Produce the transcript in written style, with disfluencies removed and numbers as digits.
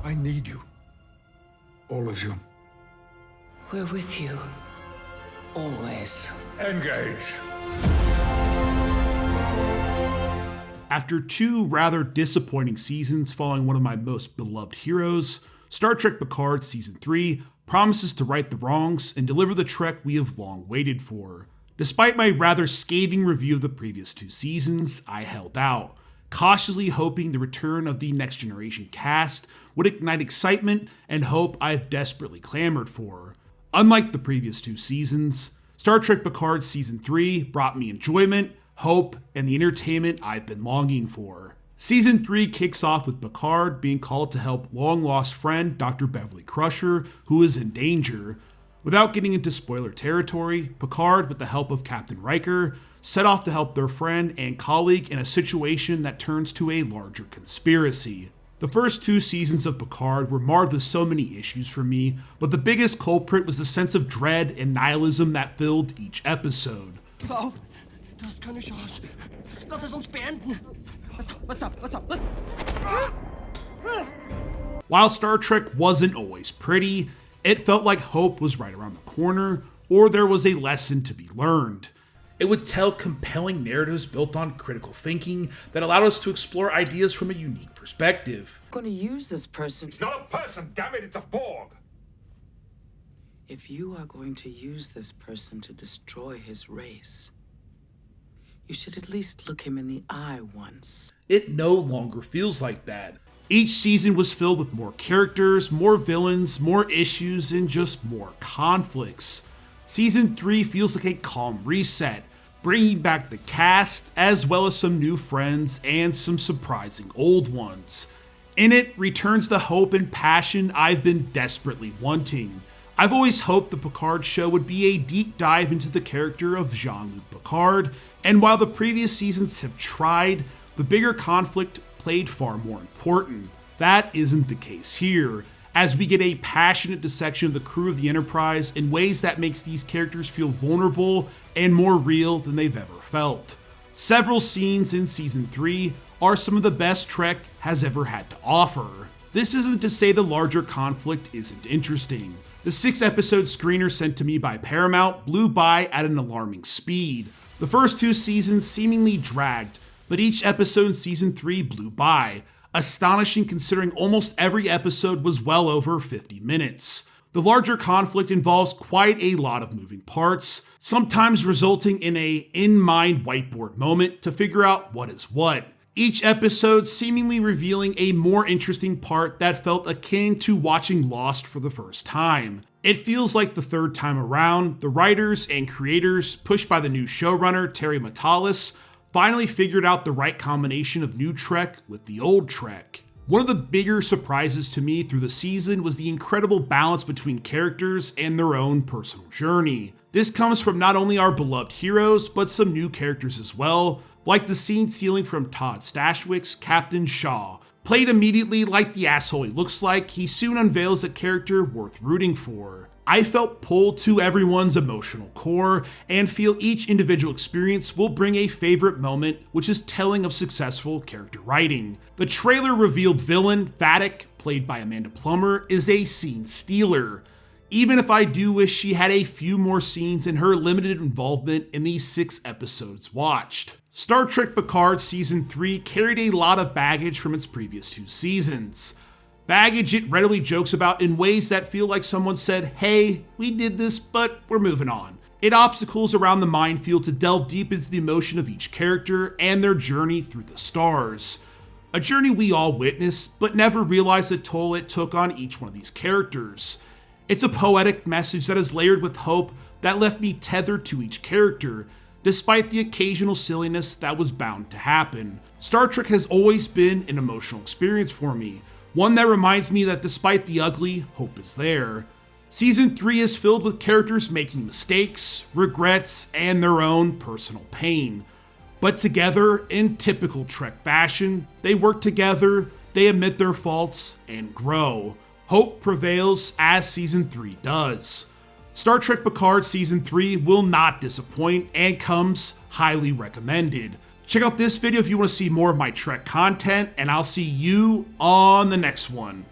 I need you. All of you. We're with you. Always. Engage. After 2 rather disappointing seasons following one of my most beloved heroes, Star Trek Picard Season 3 promises to right the wrongs and deliver the Trek we have long waited for. Despite my rather scathing review of the previous 2 seasons, I held out, cautiously hoping the return of the Next Generation cast would ignite excitement and hope I've desperately clamored for. Unlike the previous 2 seasons, Star Trek Picard Season 3 brought me enjoyment, hope, and the entertainment I've been longing for. Season 3 kicks off with Picard being called to help long-lost friend Dr. Beverly Crusher, who is in danger. Without getting into spoiler territory, Picard, with the help of Captain Riker, set off to help their friend and colleague in a situation that turns to a larger conspiracy. The first 2 seasons of Picard were marred with so many issues for me, but the biggest culprit was the sense of dread and nihilism that filled each episode. Auf! Du hast keine Chance. Lass es uns beenden. What's up? While Star Trek wasn't always pretty, it felt like hope was right around the corner, or there was a lesson to be learned. It would tell compelling narratives built on critical thinking that allowed us to explore ideas from a unique perspective. I'm gonna use this person. It's not a person, damn it, it's a Borg. If you are going to use this person to destroy his race, you should at least look him in the eye once. It no longer feels like that. Each season was filled with more characters, more villains, more issues, and just more conflicts. Season 3 feels like a calm reset, bringing back the cast, as well as some new friends and some surprising old ones. In it returns the hope and passion I've been desperately wanting. I've always hoped the Picard show would be a deep dive into the character of Jean-Luc Picard, and while the previous seasons have tried, the bigger conflict played far more important. That isn't the case here, as we get a passionate dissection of the crew of the Enterprise in ways that makes these characters feel vulnerable and more real than they've ever felt. Several scenes in Season 3 are some of the best Trek has ever had to offer. This isn't to say the larger conflict isn't interesting. The 6-episode screener sent to me by Paramount blew by at an alarming speed. The first 2 seasons seemingly dragged, but each episode in Season 3 blew by, astonishing considering almost every episode was well over 50 minutes. The larger conflict involves quite a lot of moving parts, sometimes resulting in a in-mind whiteboard moment to figure out what is what. Each episode seemingly revealing a more interesting part that felt akin to watching Lost for the first time. It feels like the third time around, the writers and creators, pushed by the new showrunner Terry Matalas, finally figured out the right combination of new Trek with the old Trek. One of the bigger surprises to me through the season was the incredible balance between characters and their own personal journey. This comes from not only our beloved heroes, but some new characters as well, like the scene stealing from Todd Stashwick's Captain Shaw. Played immediately like the asshole he looks like, he soon unveils a character worth rooting for. I felt pulled to everyone's emotional core and feel each individual experience will bring a favorite moment, which is telling of successful character writing. The trailer revealed villain Vadic, played by Amanda Plummer, is a scene stealer. Even if I do wish she had a few more scenes in her limited involvement in these 6 episodes watched. Star Trek Picard Season 3 carried a lot of baggage from its previous 2 seasons. Baggage it readily jokes about in ways that feel like someone said, hey, we did this, but we're moving on. It obstacles around the minefield to delve deep into the emotion of each character and their journey through the stars. A journey we all witness, but never realize the toll it took on each one of these characters. It's a poetic message that is layered with hope that left me tethered to each character, despite the occasional silliness that was bound to happen. Star Trek has always been an emotional experience for me, one that reminds me that despite the ugly, hope is there. Season 3 is filled with characters making mistakes, regrets, and their own personal pain. But together, in typical Trek fashion, they work together, they admit their faults, and grow. Hope prevails as Season 3 does. Star Trek Picard Season 3 will not disappoint and comes highly recommended. Check out this video if you want to see more of my Trek content, and I'll see you on the next one.